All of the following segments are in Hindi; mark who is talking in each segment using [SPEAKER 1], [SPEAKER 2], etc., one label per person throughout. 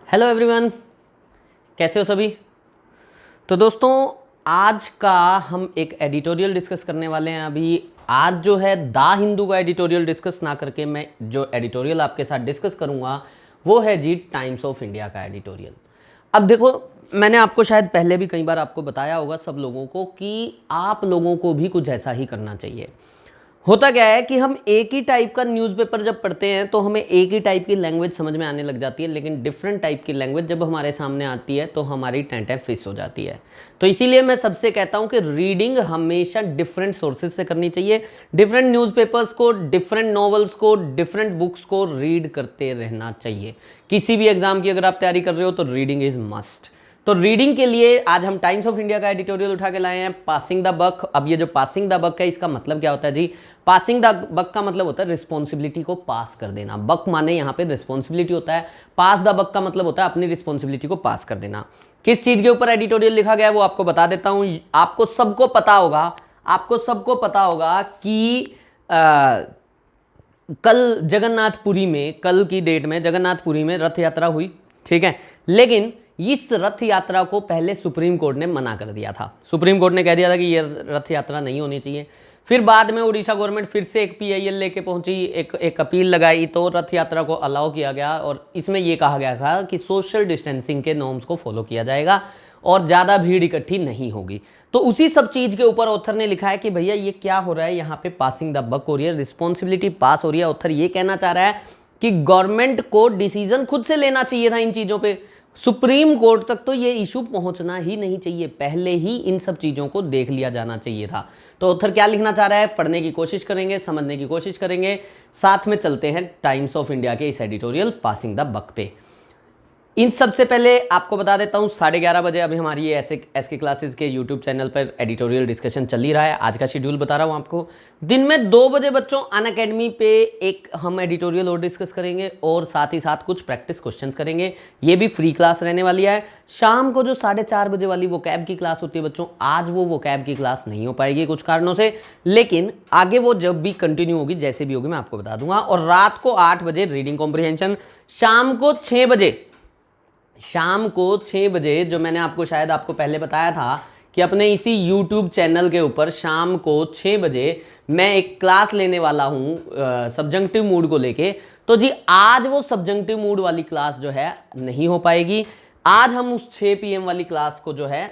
[SPEAKER 1] हेलो एवरीवन, कैसे हो सभी। तो दोस्तों, आज का हम एक एडिटोरियल डिस्कस करने वाले हैं। अभी आज जो है द हिंदू का एडिटोरियल डिस्कस ना करके मैं जो एडिटोरियल आपके साथ डिस्कस करूंगा वो है जी टाइम्स ऑफ इंडिया का एडिटोरियल। अब देखो, मैंने आपको शायद पहले भी कई बार आपको बताया होगा सब लोगों को कि आप लोगों को भी कुछ ऐसा ही करना चाहिए। होता क्या है कि हम एक ही टाइप का न्यूज़पेपर जब पढ़ते हैं तो हमें एक ही टाइप की लैंग्वेज समझ में आने लग जाती है, लेकिन डिफरेंट टाइप की लैंग्वेज जब हमारे सामने आती है तो हमारी टेंटें फिस हो जाती है। तो इसीलिए मैं सबसे कहता हूं कि रीडिंग हमेशा डिफरेंट सोर्सेज से करनी चाहिए। डिफरेंट न्यूज़पेपर्स को, डिफरेंट नॉवेल्स को, डिफरेंट बुक्स को रीड करते रहना चाहिए। किसी भी एग्जाम की अगर आप तैयारी कर रहे हो तो रीडिंग इज मस्ट। तो रीडिंग के लिए आज हम टाइम्स ऑफ इंडिया का एडिटोरियल उठा के लाए हैं, पासिंग द बक। अब ये जो पासिंग द बक है, इसका मतलब क्या होता है जी? पासिंग द बक का मतलब होता है रिस्पॉन्सिबिलिटी को पास कर देना। बक माने यहाँ पे रिस्पॉन्सिबिलिटी होता है, पास द बक का मतलब होता है अपनी रिस्पॉन्सिबिलिटी को पास कर देना। किस चीज के ऊपर एडिटोरियल लिखा गया है वो आपको बता देता हूं। आपको सबको पता होगा कि कल जगन्नाथपुरी में, कल की डेट में जगन्नाथपुरी में रथ यात्रा हुई, ठीक है। लेकिन इस रथ यात्रा को पहले सुप्रीम कोर्ट ने मना कर दिया था। सुप्रीम कोर्ट ने कह दिया था कि यह रथ यात्रा नहीं होनी चाहिए। फिर बाद में उड़ीसा गवर्नमेंट फिर से एक पीआईएल लेके पहुंची, एक अपील लगाई, तो रथ यात्रा को अलाउ किया गया। और इसमें यह कहा गया था कि सोशल डिस्टेंसिंग के नॉर्म्स को फॉलो किया जाएगा और ज़्यादा भीड़ इकट्ठी नहीं होगी। तो उसी सब चीज़ के ऊपर ऑथर ने लिखा है कि भैया ये क्या हो रहा है, यहाँ पे पासिंग द बक हो रही है, रिस्पॉन्सिबिलिटी पास हो रही है। ऑथर ये कहना चाह रहा है कि गवर्नमेंट को डिसीजन खुद से लेना चाहिए था इन चीज़ों पे। सुप्रीम कोर्ट तक तो ये इशू पहुंचना ही नहीं चाहिए, पहले ही इन सब चीज़ों को देख लिया जाना चाहिए था। तो ऑथर क्या लिखना चाह रहा है, पढ़ने की कोशिश करेंगे, समझने की कोशिश करेंगे, साथ में चलते हैं टाइम्स ऑफ इंडिया के इस एडिटोरियल पासिंग द बक पे। इन सबसे पहले आपको बता देता हूँ 11:30 बजे अभी हमारी ये एसके क्लासेस के यूट्यूब चैनल पर एडिटोरियल डिस्कशन चल ही रहा है। आज का शेड्यूल बता रहा हूँ आपको। दिन में 2 बजे बच्चों अनअकैडमी पे एक हम एडिटोरियल और डिस्कस करेंगे और साथ ही साथ कुछ प्रैक्टिस क्वेश्चंस करेंगे। ये भी फ्री क्लास रहने वाली है। शाम को जो 4:30 बजे वाली वो कैब की क्लास होती है बच्चों, आज वो कैब की क्लास नहीं हो पाएगी कुछ कारणों से, लेकिन आगे वो जब भी कंटिन्यू होगी, जैसे भी होगी मैं आपको बता दूंगा। और रात को 8 बजे रीडिंग कॉम्प्रिहेंशन, शाम को 6 बजे जो मैंने आपको शायद आपको पहले बताया था कि अपने इसी YouTube चैनल के ऊपर शाम को 6 बजे मैं एक क्लास लेने वाला हूँ सब्जेक्टिव मूड को लेके। तो जी आज वो सब्जेक्टिव मूड वाली क्लास जो है नहीं हो पाएगी। आज हम उस 6 PM वाली क्लास को जो है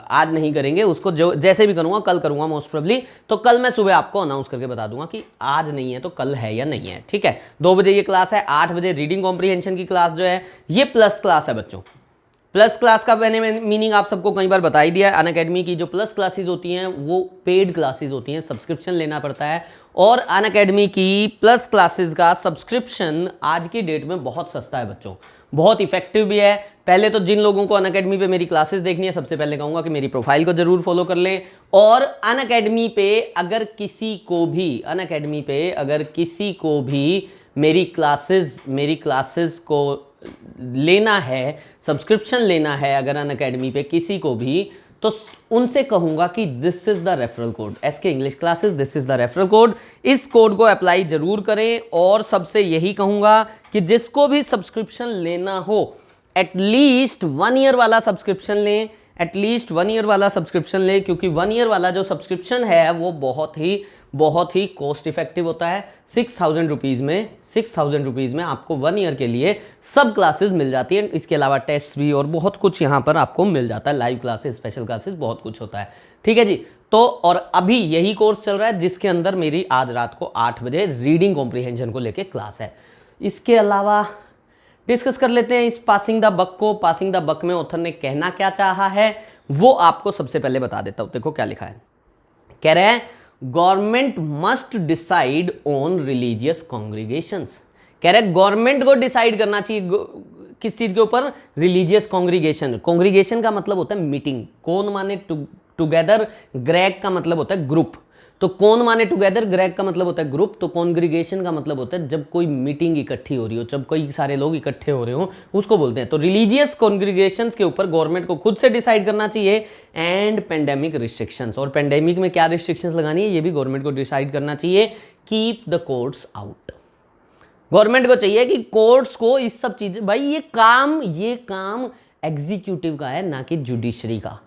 [SPEAKER 1] आज नहीं करेंगे, उसको जो जैसे भी करूँगा कल करूँगा मोस्ट प्रोबेबली। तो कल मैं सुबह आपको अनाउंस करके बता दूंगा कि आज नहीं है तो कल है या नहीं है, ठीक है। 2 बजे ये क्लास है, 8 बजे रीडिंग कॉम्प्रिहेंशन की क्लास जो है ये प्लस क्लास है बच्चों। प्लस क्लास का मैंने मीनिंग आप सबको कई बार बता ही दिया है। अनअकैडमी की जो प्लस क्लासेस होती हैं वो पेड क्लासेस होती हैं, सब्सक्रिप्शन लेना पड़ता है। और अनअकैडमी की प्लस क्लासेस का सब्सक्रिप्शन आज की डेट में बहुत सस्ता है बच्चों, बहुत इफेक्टिव भी है। पहले तो जिन लोगों को अनअकैडमी पे मेरी क्लासेस देखनी है, सबसे पहले कहूँगा कि मेरी प्रोफाइल को जरूर फॉलो कर लें। और अनअकैडमी पे अगर किसी को भी मेरी क्लासेस को लेना है, सब्सक्रिप्शन लेना है अगर अनअकैडमी पे किसी को भी, तो उनसे कहूंगा कि this is the referral code, SK English classes, this is the referral code. इस कोड को अप्लाई जरूर करें। और सबसे यही कहूंगा कि जिसको भी सब्सक्रिप्शन लेना हो एटलीस्ट 1 ईयर वाला सब्सक्रिप्शन लें, क्योंकि 1 ईयर वाला जो सब्सक्रिप्शन है वो बहुत ही कॉस्ट इफेक्टिव होता है। 6,000 रुपीज़ में आपको 1 ईयर के लिए सब क्लासेस मिल जाती है। इसके अलावा टेस्ट भी और बहुत कुछ यहाँ पर आपको मिल जाता है, लाइव क्लासेस, स्पेशल क्लासेस, बहुत कुछ होता है, ठीक है जी। तो और अभी यही कोर्स चल रहा है जिसके अंदर मेरी आज रात को 8 बजे रीडिंग कॉम्प्रिहेंशन को लेकर क्लास है। इसके अलावा डिस्कस कर लेते हैं इस पासिंग द बक को। पासिंग द बक में ऑथर ने कहना क्या चाहा है वो आपको सबसे पहले बता देता हूं। देखो क्या लिखा है, कह रहे हैं government must decide on religious congregations. कह रहे हैं गवर्नमेंट को डिसाइड करना चाहिए किस चीज के ऊपर, रिलीजियस कॉन्ग्रीगेशन। कॉन्ग्रीगेशन का मतलब होता है मीटिंग, कौन माने टुगेदर, ग्रेग का मतलब होता है ग्रुप। तो कौन माने टुगेदर, ग्रेग का मतलब होता है ग्रुप। तो कॉन्ग्रीगेशन का मतलब होता है जब कोई मीटिंग इकट्ठी हो रही हो, जब कई सारे लोग इकट्ठे हो रहे हो, उसको बोलते हैं। तो रिलीजियस कॉन्ग्रीगेशंस के ऊपर गवर्नमेंट को खुद से डिसाइड करना चाहिए। एंड पेंडेमिक रिस्ट्रिक्शंस, और पेंडेमिक में क्या रिस्ट्रिक्शंस लगानी है ये भी गवर्नमेंट को डिसाइड करना चाहिए। Keep the courts out. Government को चाहिए कि कोर्ट्स को इस सब चीज, भाई ये काम एग्जीक्यूटिव का है ना कि जुडिशरी का।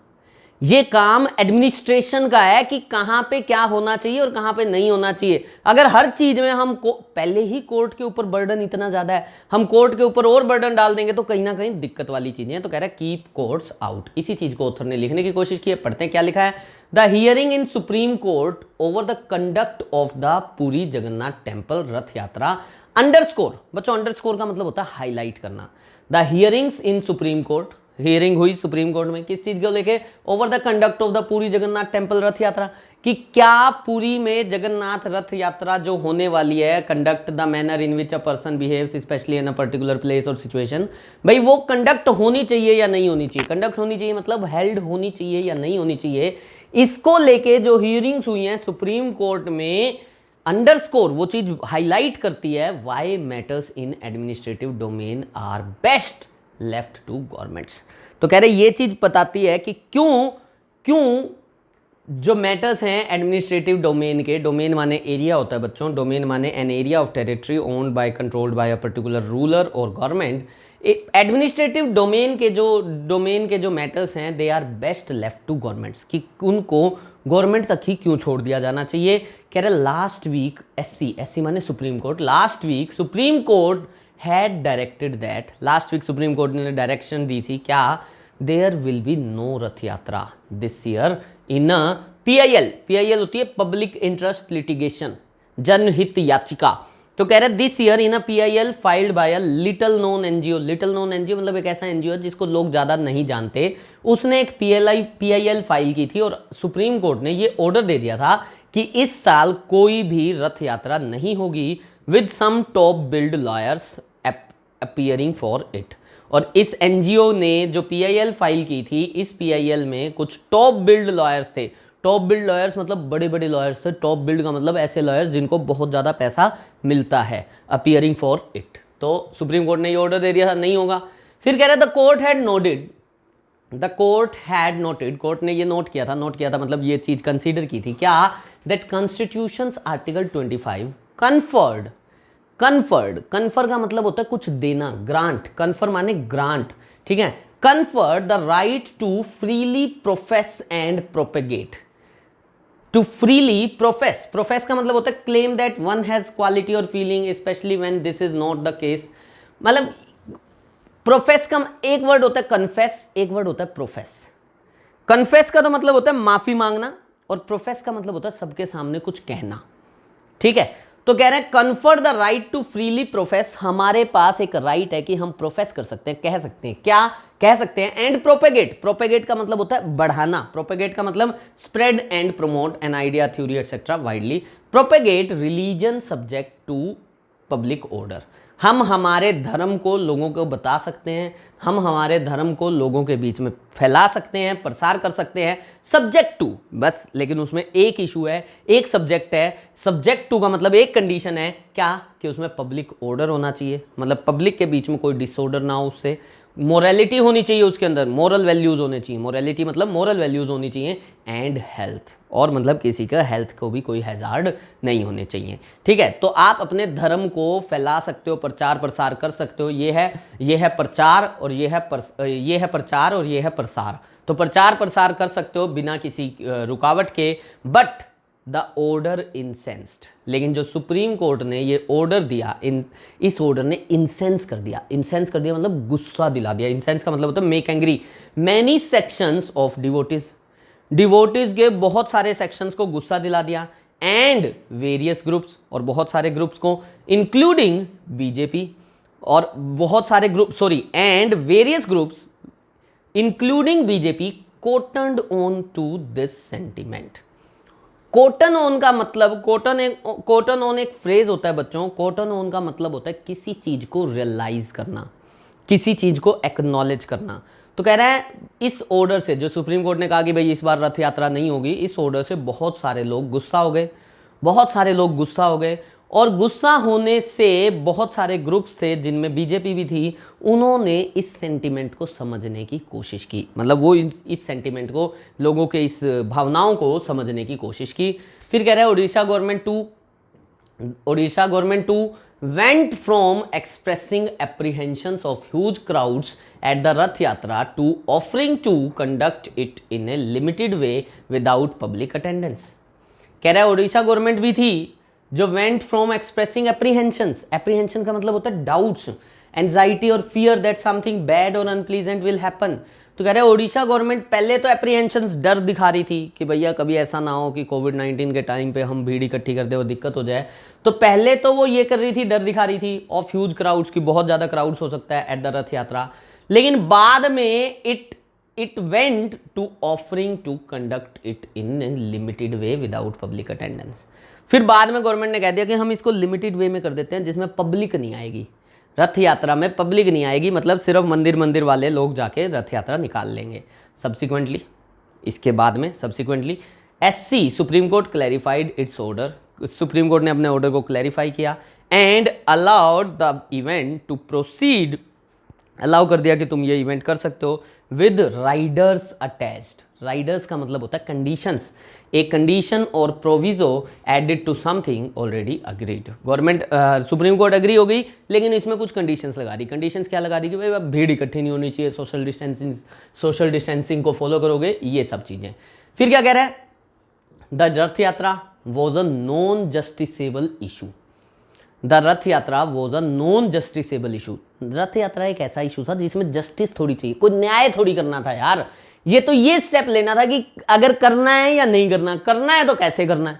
[SPEAKER 1] ये काम एडमिनिस्ट्रेशन का है कि कहां पे क्या होना चाहिए और कहां पे नहीं होना चाहिए। अगर हर चीज में हम पहले ही कोर्ट के ऊपर बर्डन इतना ज्यादा है, हम कोर्ट के ऊपर और बर्डन डाल देंगे तो कहीं ना कहीं दिक्कत वाली चीजें हैं। तो कह रहा है कीप कोर्ट्स आउट। इसी चीज को ऑथर ने लिखने की कोशिश की है। पढ़ते हैं क्या लिखा है। The hearing in supreme court over the conduct of the Puri Jagannath temple रथ यात्रा अंडरस्कोर। बच्चों अंडरस्कोर का मतलब होता है हाईलाइट करना। The hearings in supreme court, hearing हुई सुप्रीम कोर्ट में किस चीज को लेके, over the conduct of the Puri Jagannath temple रथ यात्रा, कि क्या पुरी में जगन्नाथ रथ यात्रा जो होने वाली है, conduct the manner in which a person behaves specially in a particular place और सिचुएशन, भाई वो कंडक्ट होनी चाहिए या नहीं होनी चाहिए। कंडक्ट होनी चाहिए मतलब हेल्ड होनी चाहिए या नहीं होनी चाहिए। इसको लेके जो हियरिंग्स हुई हैं सुप्रीम कोर्ट में, अंडरस्कोर वो चीज हाईलाइट करती है, why matters in administrative domain are best left to governments. तो कह रहे ये चीज बताती है कि क्यों जो मैटर्स हैं एडमिनिस्ट्रेटिव डोमेन के, डोमेन माने एरिया होता है बच्चों, डोमेन माने an area of territory owned by controlled by a particular ruler और गवर्नमेंट। एडमिनिस्ट्रेटिव डोमेन के जो मैटर्स हैं they are best left to governments, कि उनको गवर्नमेंट तक ही क्यों छोड़ दिया जाना चाहिए। कह रहे लास्ट वीक एससी माने supreme court, last week supreme court had directed that, last week supreme court ने डायरेक्शन दी थी क्या, there will be no Rath Yatra this year in a PIL होती है पब्लिक इंटरेस्ट लिटिगेशन, जनहित याचिका। तो कह रहे this year in a PIL filed by a little known NGO. Little known NGO मतलब एक ऐसा एनजीओ जिसको लोग ज्यादा नहीं जानते, उसने एक पीआईएल फाइल की थी और सुप्रीम कोर्ट ने ये ऑर्डर दे दिया था कि इस साल कोई भी रथ यात्रा नहीं होगी with some top billed lawyers appearing for it. और इस एनजीओ ने जो पीआईएल फाइल की थी, इस पीआईएल में कुछ टॉप बिल्ड लॉयर्स थे। टॉप बिल्ड लॉयर्स मतलब बड़े बड़े लॉयर्स थे। टॉप बिल्ड का मतलब ऐसे लॉयर्स जिनको बहुत ज़्यादा पैसा मिलता है, अपीयरिंग फॉर इट। तो सुप्रीम कोर्ट ने ये ऑर्डर दे दिया था नहीं होगा। फिर कह रहे the court had noted, court ने ये नोट किया था मतलब ये चीज कंसीडर की थी क्या, दैट कॉन्स्टिट्यूशंस आर्टिकल 25 कन्फर का मतलब होता है कुछ देना, ग्रांट, कन्फर माने ग्रांट, ठीक है, confer the right to freely profess and propagate. To freely profess का मतलब होता है claim that one has quality और feeling specially when this is not the case. मतलब प्रोफेस का एक वर्ड होता है कन्फेस, एक वर्ड होता है प्रोफेस। कन्फेस का तो मतलब होता है माफी मांगना और प्रोफेस का मतलब होता है सबके सामने कुछ कहना, ठीक है। तो कह रहे हैं confer the right to freely profess, हमारे पास एक राइट है कि हम प्रोफेस कर सकते हैं, कह सकते हैं, क्या कह सकते हैं। एंड प्रोपेगेट का मतलब होता है बढ़ाना, प्रोपेगेट का मतलब spread and promote an idea theory etcetera widely. Propagate religion subject to public order, हम हमारे धर्म को लोगों को बता सकते हैं, हम हमारे धर्म को लोगों के बीच में फैला सकते हैं, प्रसार कर सकते हैं, सब्जेक्ट टू बस। लेकिन उसमें एक इशू है, एक सब्जेक्ट है, सब्जेक्ट टू का मतलब एक कंडीशन है क्या, कि उसमें पब्लिक ऑर्डर होना चाहिए, मतलब पब्लिक के बीच में कोई डिसऑर्डर ना हो, उससे मोरालिटी होनी चाहिए, उसके अंदर मोरल वैल्यूज होने चाहिए, मोरालिटी मतलब मोरल वैल्यूज होनी चाहिए, एंड हेल्थ, और मतलब किसी का हेल्थ को भी कोई हैजार्ड नहीं होने चाहिए, ठीक है। तो आप अपने धर्म को फैला सकते हो, प्रचार प्रसार कर सकते हो, ये है प्रचार और ये है प्रचार और ये है प्रसार। तो प्रचार प्रसार कर सकते हो बिना किसी रुकावट के, बट द ऑर्डर इंसेंस्ड। लेकिन जो सुप्रीम कोर्ट ने ये ऑर्डर दिया, इस ऑर्डर ने इंसेंस कर दिया मतलब गुस्सा दिला दिया। इंसेंस का मतलब होता है make angry many sections of devotees के बहुत सारे सेक्शंस को गुस्सा दिला दिया, एंड वेरियस ग्रुप्स, और बहुत सारे ग्रुप्स को, इंक्लूडिंग बीजेपी और बहुत सारे group and various groups including BJP cottoned on to this sentiment. Cotton on का मतलब, कोटन ऑन एक फ्रेज होता है बच्चों, कोटन ऑन का मतलब होता है किसी चीज को रियलाइज करना, किसी चीज को एक्नॉलेज करना। तो कह रहा है इस ऑर्डर से, जो सुप्रीम कोर्ट ने कहा कि भाई इस बार रथ यात्रा नहीं होगी, इस ऑर्डर से बहुत सारे लोग गुस्सा हो गए, और गुस्सा होने से बहुत सारे ग्रुप्स थे जिनमें बीजेपी भी थी, उन्होंने इस सेंटिमेंट को समझने की कोशिश की, मतलब वो इस सेंटिमेंट को, लोगों के इस भावनाओं को समझने की कोशिश की। फिर कह रहा है Orissa government too Odisha government too went from expressing apprehensions of huge crowds at the Rath Yatra to offering to conduct it in a limited way without public attendance. कह रहा है ओडिशा गवर्नमेंट भी थी जो went from expressing apprehensions, apprehension का मतलब होता है डाउट्स, एंजाइटी और फियर दैट समथिंग बैड और अनप्लीजेंट विल हैपन। तो कह रहे हैं ओडिशा गवर्नमेंट पहले तो एप्रीहेंशंस, डर दिखा रही थी कि भैया कभी ऐसा ना हो कि कोविड-19 के टाइम पे हम भीड़ इकट्ठी कर दे और दिक्कत हो जाए। तो पहले तो वो ये कर रही थी, डर दिखा रही थी ऑफ ह्यूज क्राउड्स की, बहुत ज़्यादा क्राउड्स हो सकता है एट द रथ यात्रा। लेकिन बाद में it went to offering to conduct it in limited way without public attendance. फिर बाद में गवर्नमेंट ने कह दिया कि हम इसको लिमिटेड वे में कर देते हैं जिसमें पब्लिक नहीं आएगी, रथ यात्रा में पब्लिक नहीं आएगी, मतलब सिर्फ मंदिर वाले लोग जाके रथ यात्रा निकाल लेंगे। सब्सिक्वेंटली, इसके बाद में subsequently SC supreme court clarified its order, सुप्रीम कोर्ट ने अपने ऑर्डर को क्लैरिफाई किया and allowed the event to proceed, allow कर दिया कि तुम ये इवेंट कर सकते हो विद राइडर्स अटैच्ड। राइडर्स का मतलब होता है कंडीशंस, एक कंडीशन और proviso added to something already agreed. Government supreme court agree हो गई, लेकिन इसमें कुछ कंडीशंस लगा दी। कंडीशंस क्या लगा दी कि भाई अब भीड़ इकट्ठी नहीं होनी चाहिए, सोशल डिस्टेंसिंग को फॉलो करोगे, ये सब चीज़ें। फिर क्या कह रहा है, the Rath Yatra was a non justiciable issue. The Rath Yatra was a non justiciable issue. रथ यात्रा एक ऐसा इशू था जिसमें जस्टिस थोड़ी चाहिए, कोई न्याय थोड़ी करना था यार। ये स्टेप लेना था कि अगर करना है या नहीं करना, करना है तो कैसे करना है।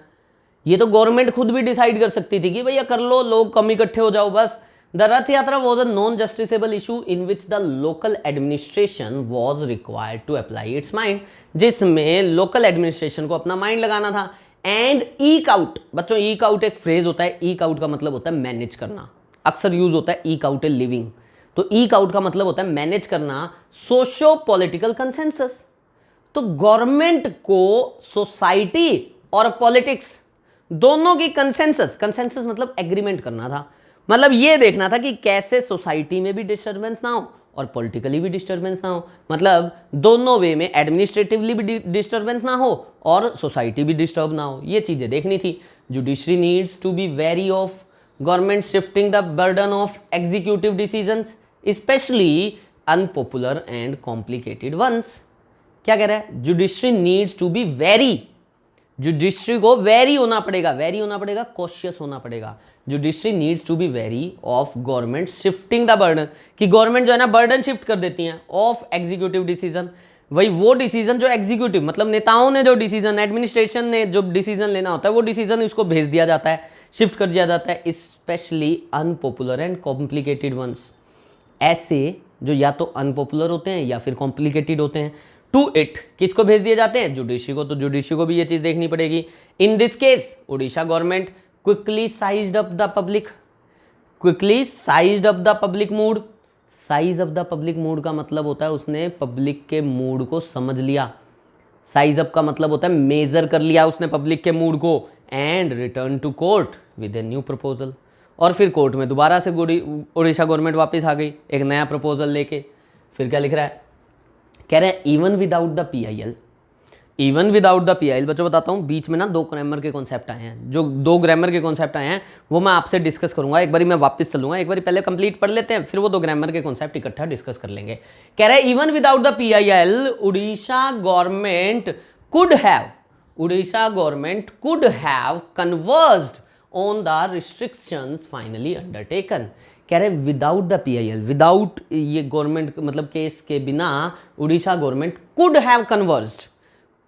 [SPEAKER 1] ये तो गवर्नमेंट खुद भी डिसाइड कर सकती थी कि भैया कर लो, लोग कम इकट्ठे हो जाओ बस। The Rath Yatra was a non justiciable issue in which the local administration was required to apply its mind, जिसमें लोकल एडमिनिस्ट्रेशन को अपना माइंड लगाना था। एंड ईक आउट, बच्चों ईक आउट एक फ्रेज होता है, ईक आउट का मतलब होता है मैनेज करना, अक्सर यूज होता है ईक आउट ए लिविंग। तो ईक आउट का मतलब होता है मैनेज करना सोशो पॉलिटिकल कंसेंसस। तो गवर्नमेंट को सोसाइटी और पॉलिटिक्स दोनों की कंसेंसस, कंसेंसस मतलब एग्रीमेंट करना था, मतलब ये देखना था कि कैसे सोसाइटी में भी डिस्टर्बेंस ना हो और पॉलिटिकली भी डिस्टर्बेंस ना हो, मतलब दोनों वे में एडमिनिस्ट्रेटिवली भी डिस्टर्बेंस ना हो और सोसाइटी भी डिस्टर्ब ना हो, ये चीज़ें देखनी थी। Judiciary needs to be wary of government shifting the burden of executive decisions specially unpopular and complicated ones. क्या कह रहा है, judiciary needs to be wary, judiciary को वेरी होना पड़ेगा, वेरी होना पड़ेगा, कॉशियस होना पड़ेगा। Judiciary needs to be wary of government shifting the burden, कि गवर्नमेंट जो है ना बर्डन शिफ्ट कर देती है ऑफ एग्जीक्यूटिव डिसीजन। वही वो डिसीजन जो एग्जीक्यूटिव मतलब नेताओं ने जो डिसीजन, एडमिनिस्ट्रेशन ने जो डिसीजन लेना होता है वो डिसीजन इसको भेज दिया जाता है, शिफ्ट कर दिया जाता है, specially unpopular and complicated ones, ऐसे जो या तो अनपॉपुलर होते हैं या फिर कॉम्प्लिकेटेड होते हैं। टू इट किसको भेज दिए जाते हैं, जुडिशरी को। तो जुडिशरी को भी ये चीज देखनी पड़ेगी। In this case Odisha government quickly sized up the public, quickly sized up the public mood. Size up the public mood का मतलब होता है उसने पब्लिक के मूड को समझ लिया। साइज अप का मतलब होता है मेजर कर लिया उसने पब्लिक के मूड को। And return to court with a new proposal, और फिर कोर्ट में दोबारा से ओडिशा गवर्नमेंट वापस आ गई एक नया प्रपोजल लेके। फिर क्या लिख रहा है, कह रहे हैं even without the PIL, even without the PIL. बच्चों बताता हूँ, बीच में ना दो ग्रामर के कॉन्सेप्ट आए हैं, जो दो ग्रामर के कॉन्सेप्ट आए हैं वो मैं आपसे डिस्कस करूंगा। एक बारी मैं वापस चलूंगा, एक बारी पहले कंप्लीट पढ़ लेते हैं, फिर वो दो ग्रामर के कॉन्सेप्ट इकट्ठा डिस्कस कर लेंगे। कह रहे हैं even without the PIL Orissa government could have, Orissa government could have conversed on the restrictions finally undertaken. कह रहे विदाउट द पीआईएल, विदाउट ये गवर्नमेंट मतलब केस के बिना Orissa government could have conversed.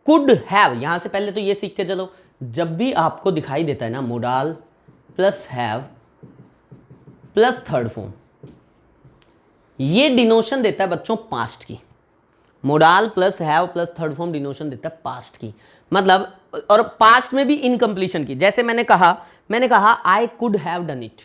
[SPEAKER 1] Could have, यहां से पहले तो ये सीख के चलो, जब भी आपको दिखाई देता है ना modal plus have plus third form, ये डिनोशन देता है बच्चों पास्ट की। Modal plus have plus third form denotation देता है पास्ट की, मतलब और पास्ट में भी इनकम्प्लीशन की। जैसे मैंने कहा I could have done it,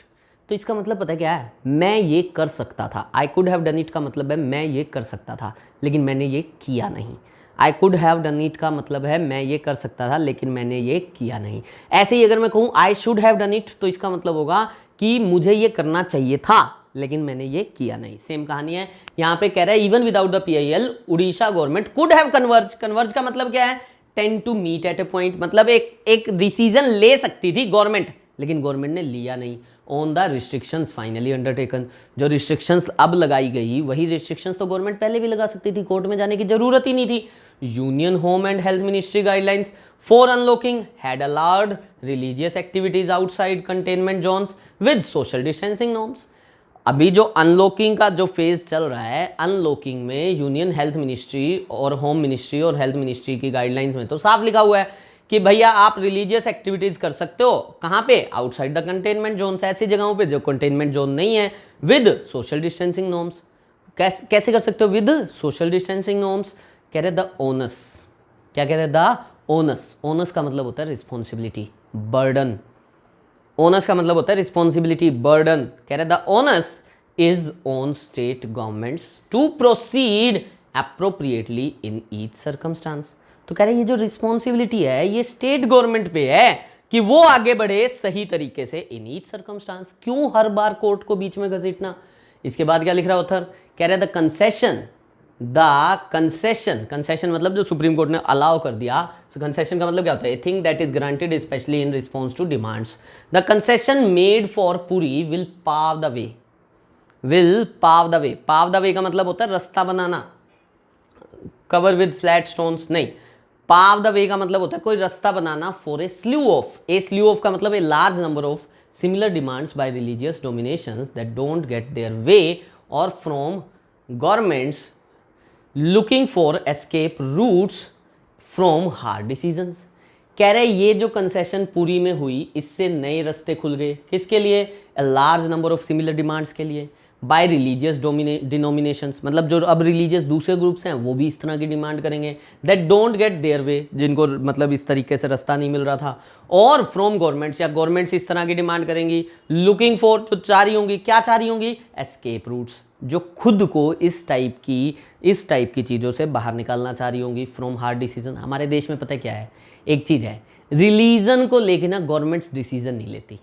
[SPEAKER 1] तो इसका मतलब पता क्या है, मैं ये कर सकता था। I could have done it का मतलब है मैं ये कर सकता था लेकिन मैंने ये किया नहीं। I could have done it का मतलब है मैं ये कर सकता था लेकिन मैंने ये किया नहीं। ऐसे ही अगर मैं कहूँ I should have done it, तो इसका मतलब होगा कि मुझे ये करना चाहिए था लेकिन मैंने ये किया नहीं। सेम कहानी है यहाँ पे, कह रहा है even without the PIL Orissa government could have converge. Converge का मतलब क्या है, tend to meet at a point, मतलब एक डिसीजन ले सकती थी गवर्नमेंट लेकिन गवर्नमेंट ने लिया नहीं। On the restrictions finally undertaken, जो रिस्ट्रिक्शंस अब लगाई गई वही रिस्ट्रिक्शंस तो गवर्नमेंट पहले भी लगा सकती थी, कोर्ट में जाने की जरूरत ही नहीं थी। Union home and health ministry guidelines for unlocking had allowed religious activities outside containment zones with social distancing norms. अभी जो अनलॉकिंग का जो फेज चल रहा है, अनलॉकिंग में यूनियन हेल्थ मिनिस्ट्री और होम मिनिस्ट्री और हेल्थ मिनिस्ट्री की गाइडलाइंस में तो साफ लिखा हुआ है कि भैया आप रिलीजियस एक्टिविटीज कर सकते हो, कहाँ पे, आउटसाइड द कंटेनमेंट जोन्स, ऐसी जगहों पे जो कंटेनमेंट जोन नहीं है, विद सोशल डिस्टेंसिंग नॉर्म्स। कैसे कर सकते हो, विद सोशल डिस्टेंसिंग नॉर्म्स। कह रहे द ओनस, क्या कह रहे, द ओनस, ओनस का मतलब होता है रिस्पॉन्सिबिलिटी, बर्डन। ओनस का मतलब होता है रिस्पॉन्सिबिलिटी, बर्डन। कह रहे the onus is on state governments to proceed appropriately in each circumstance. तो कह रहे ये जो रिस्पॉन्सिबिलिटी है ये स्टेट गवर्नमेंट पे है कि वो आगे बढ़े सही तरीके से इन ईच सर्कमस्टांस। क्यों हर बार कोर्ट को बीच में घसीटना। इसके बाद क्या लिख रहा है ऑथर, कह रहे द कंसेशन, कंसेशन मतलब जो सुप्रीम कोर्ट ने अलाउ कर दिया। कंसेशन का मतलब क्या होता है, a thing that is granted specially in response to demands. The concession made for Puri will pave the way, will pave the way. Pave the way का मतलब होता है रास्ता बनाना, कवर विद फ्लैट स्टोन्स नहीं। पाव द वे का मतलब होता है कोई रास्ता बनाना for a slew of, a slew of का मतलब a large number of similar demands by religious denominations that don't get their way और from governments looking for escape routes from hard decisions. कह रहे ये जो कंसेशन पूरी में हुई इससे नए रास्ते खुल गए, किसके लिए, ए large number of similar demands के लिए, बाय रिलीजियस डिनोमिनेशंस, मतलब जो अब रिलीजियस दूसरे ग्रुप्स हैं वो भी इस तरह की डिमांड करेंगे, दैट डोंट गेट देयर वे, जिनको मतलब इस तरीके से रास्ता नहीं मिल रहा था, और फ्रॉम गवर्नमेंट्स, या गवर्नमेंट्स इस तरह की डिमांड करेंगी, लुकिंग फॉर, जो चाह रही होंगी, क्या चाह रही होंगी, एस्केप रूट्स, जो खुद को इस टाइप की चीज़ों से बाहर निकालना चाह रही होंगी, फ्रॉम हार्ड डिसीजन। हमारे देश में पता है क्या है, एक चीज़ है, रिलीजन को लेके ना गवर्नमेंट्स डिसीजन नहीं लेती।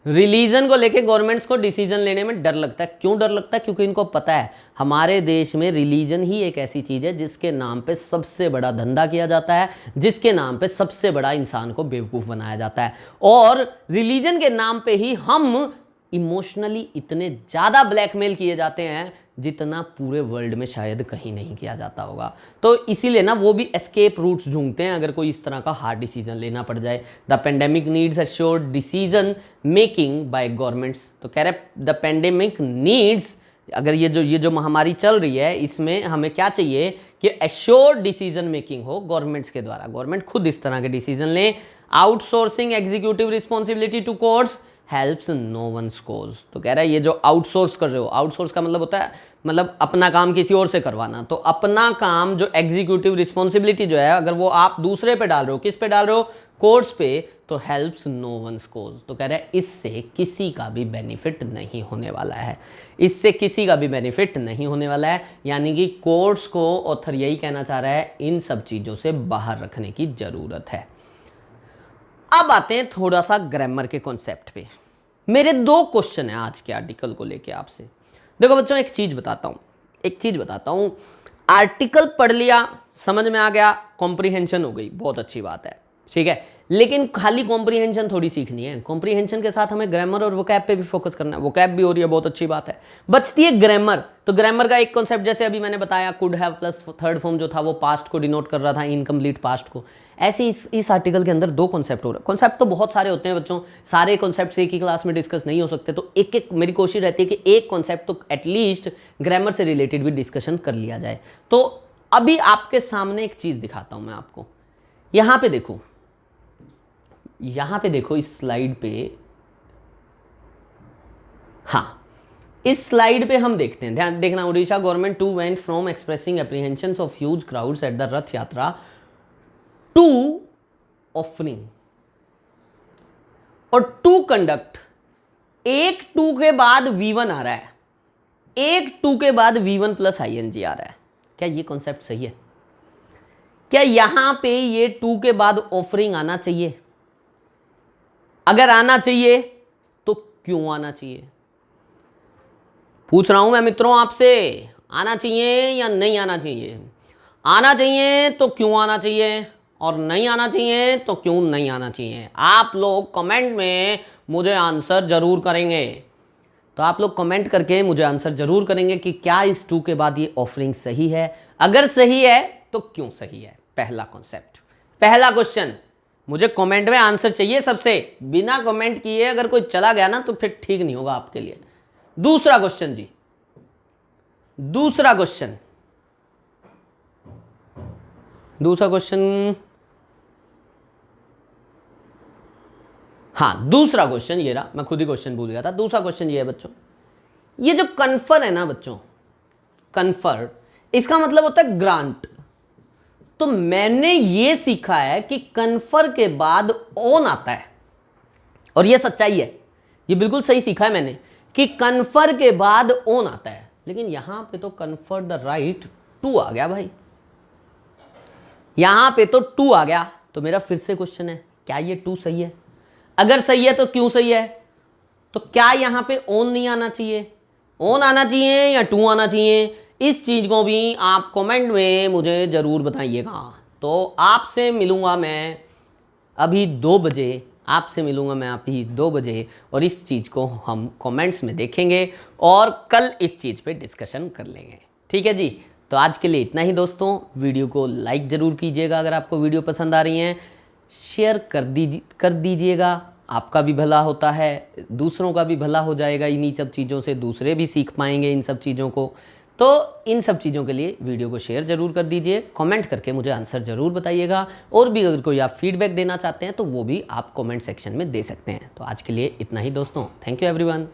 [SPEAKER 1] रिलीजन को लेके गवर्नमेंट्स को डिसीजन लेने में डर लगता है। क्यों डर लगता है, क्योंकि इनको पता है हमारे देश में रिलीजन ही एक ऐसी चीज़ है जिसके नाम पे सबसे बड़ा धंधा किया जाता है, जिसके नाम पे सबसे बड़ा इंसान को बेवकूफ़ बनाया जाता है, और रिलीजन के नाम पे ही हम इमोशनली इतने ज़्यादा ब्लैकमेल किए जाते हैं जितना पूरे वर्ल्ड में शायद कहीं नहीं किया जाता होगा। तो इसीलिए ना वो भी एस्केप रूट्स ढूंढते हैं अगर कोई इस तरह का हार्ड डिसीजन लेना पड़ जाए। The pandemic needs assured decision making bye governments. तो कह रहे द पेंडेमिक नीड्स, अगर ये जो महामारी चल रही है इसमें हमें क्या चाहिए कि एश्योर्ड डिसीजन मेकिंग हो गवर्नमेंट्स के द्वारा, गवर्नमेंट खुद इस तरह के डिसीजन लें। Outsourcing executive responsibility to courts helps no one's cause. तो कह रहा है ये जो आउटसोर्स कर रहे हो, आउटसोर्स का मतलब होता है मतलब अपना काम किसी और से करवाना, तो अपना काम जो एग्जीक्यूटिव रिस्पॉन्सिबिलिटी जो है अगर वो आप दूसरे पे डाल रहे हो, किस पे डाल रहे हो, कोर्ट्स पे, तो हेल्प्स नो वंस कोज। तो कह रहा है इससे किसी का भी बेनिफिट नहीं होने वाला है, इससे किसी का भी बेनिफिट नहीं होने वाला है। यानी कि कोर्ट्स को ऑथर यही कहना चाह रहा है इन सब चीज़ों से बाहर रखने की ज़रूरत है। अब आते हैं थोड़ा सा ग्रामर के कॉन्सेप्ट पे। मेरे 2 क्वेश्चन है आज के आर्टिकल को लेके आपसे। देखो बच्चों एक चीज़ बताता हूँ, आर्टिकल पढ़ लिया, समझ में आ गया, कॉम्प्रीहेंशन हो गई, बहुत अच्छी बात है, ठीक है। लेकिन खाली कॉम्प्रीहेंशन थोड़ी सीखनी है, कॉम्प्रीहेंशन के साथ हमें ग्रामर और वोकैब पे भी फोकस करना है। वोकैब भी हो रही है, बहुत अच्छी बात है। बचती है ग्रामर। तो ग्रामर का एक कॉन्सेप्ट जैसे अभी मैंने बताया, could have plus third form जो था वो पास्ट को डिनोट कर रहा था, इनकम्प्लीट पास्ट को। ऐसे इस आर्टिकल के अंदर 2 कॉन्सेप्ट हो रहे हैं। कॉन्सेप्ट तो बहुत सारे होते हैं बच्चों, सारे कॉन्सेप्ट एक ही क्लास में डिस्कस नहीं हो सकते, तो एक मेरी कोशिश रहती है कि एक कॉन्सेप्ट तो एटलीस्ट ग्रामर से रिलेटेड भी डिस्कशन कर लिया जाए। तो अभी आपके सामने एक चीज़ दिखाता हूं मैं आपको। यहाँ पे देखो इस स्लाइड पे, हाँ इस स्लाइड पे हम देखते हैं, ध्यान देखना। Orissa government too went from expressing apprehensions of huge crowds at the Rath Yatra to offering और टू कंडक्ट। एक टू के बाद V1 आ रहा है, एक टू के बाद V1 प्लस ING आ रहा है। क्या ये कॉन्सेप्ट सही है? क्या यहां पे ये टू के बाद ऑफरिंग आना चाहिए? अगर आना चाहिए तो क्यों आना चाहिए? पूछ रहा हूं मैं मित्रों आपसे, आना चाहिए या नहीं आना चाहिए? आना चाहिए तो क्यों आना चाहिए? और नहीं आना चाहिए तो क्यों नहीं आना चाहिए। आप लोग कमेंट में मुझे आंसर जरूर करेंगे। तो आप लोग कमेंट करके मुझे आंसर जरूर करेंगे कि क्या इस 2 के बाद ये ऑफरिंग सही है। अगर सही है तो क्यों सही है। पहला कॉन्सेप्ट, पहला क्वेश्चन, मुझे कमेंट में आंसर चाहिए सबसे। बिना कमेंट किए अगर कोई चला गया ना तो फिर ठीक नहीं होगा आपके लिए। दूसरा क्वेश्चन जी, दूसरा क्वेश्चन हाँ, दूसरा क्वेश्चन ये रहा, मैं खुद ही क्वेश्चन भूल गया था। दूसरा क्वेश्चन ये है बच्चों, ये जो कन्फर है ना बच्चों, कन्फर इसका मतलब होता है ग्रांट। तो मैंने ये सीखा है कि कन्फर के बाद ओन आता है, और ये सच्चाई है, ये बिल्कुल सही सीखा है मैंने कि कन्फर के बाद ओन आता है। लेकिन यहां पे तो कन्फर द राइट टू आ गया भाई, यहां पे तो टू आ गया। तो मेरा फिर से क्वेश्चन है, क्या ये टू सही है? अगर सही है तो क्यों सही है? तो क्या यहां पे ओन नहीं आना चाहिए? ओन आना चाहिए या टू आना चाहिए? इस चीज को भी आप कमेंट में मुझे जरूर बताइएगा। तो आपसे मिलूंगा मैं अभी 2 बजे, आपसे मिलूंगा मैं अभी 2 बजे, और इस चीज़ को हम कमेंट्स में देखेंगे और कल इस चीज़ पे डिस्कशन कर लेंगे। ठीक है जी, तो आज के लिए इतना ही दोस्तों। वीडियो को लाइक ज़रूर कीजिएगा अगर आपको वीडियो पसंद आ रही हैं, शेयर कर दीजिएगा। आपका भी भला होता है, दूसरों का भी भला हो जाएगा इन्हीं सब चीज़ों से, दूसरे भी सीख पाएंगे इन सब चीज़ों को। तो इन सब चीज़ों के लिए वीडियो को शेयर ज़रूर कर दीजिए, कमेंट करके मुझे आंसर ज़रूर बताइएगा। और भी अगर कोई आप फीडबैक देना चाहते हैं तो वो भी आप कमेंट सेक्शन में दे सकते हैं। तो आज के लिए इतना ही दोस्तों, थैंक यू एवरीवन।